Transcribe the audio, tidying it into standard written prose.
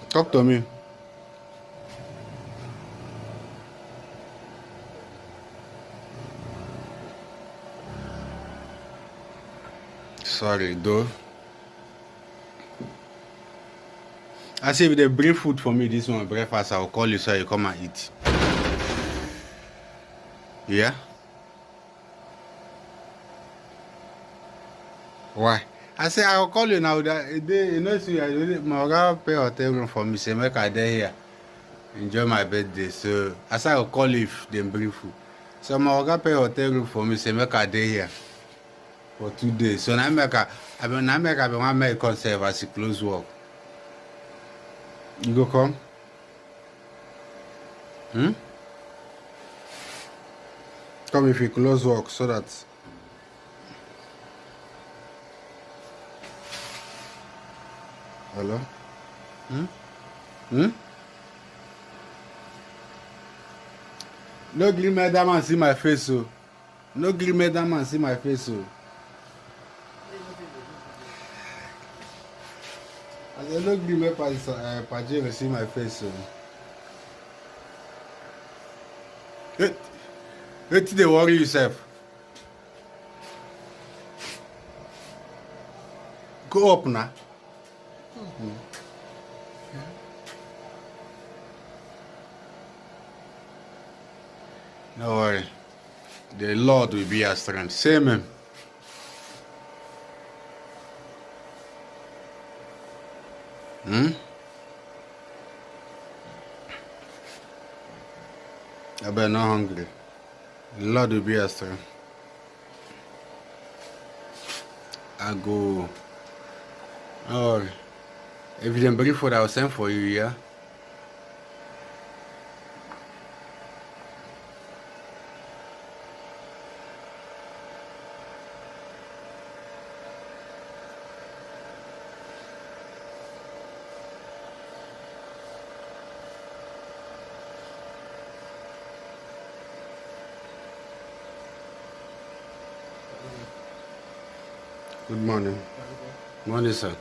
Talk to me. Sorry, though. I say if they bring food for me this morning breakfast, I'll call you so you come and eat. Yeah? Why? I say I'll call you now. You know, see, my guy pay hotel room for me. Say make I there here. Enjoy my birthday. So I say I'll call you if they bring food. So my guy pay hotel room for me. Say make I there here for 2 days. So now I be one make conserve as it close work. You go come? Hmm? Come if you close work so that. Hello? Hmm? Hmm? No gree make that man see my face, so. No gree make that man see my face, so. I said, no gree make Pajero see my face, so. Wait till they worry yourself. Go up now. No worry. The Lord will be our strength. Say amen. I bet not hungry. The Lord will be our strength. I go. No worry. If you don't bring food, I'll send for you, yeah? Good morning. Morning, sir.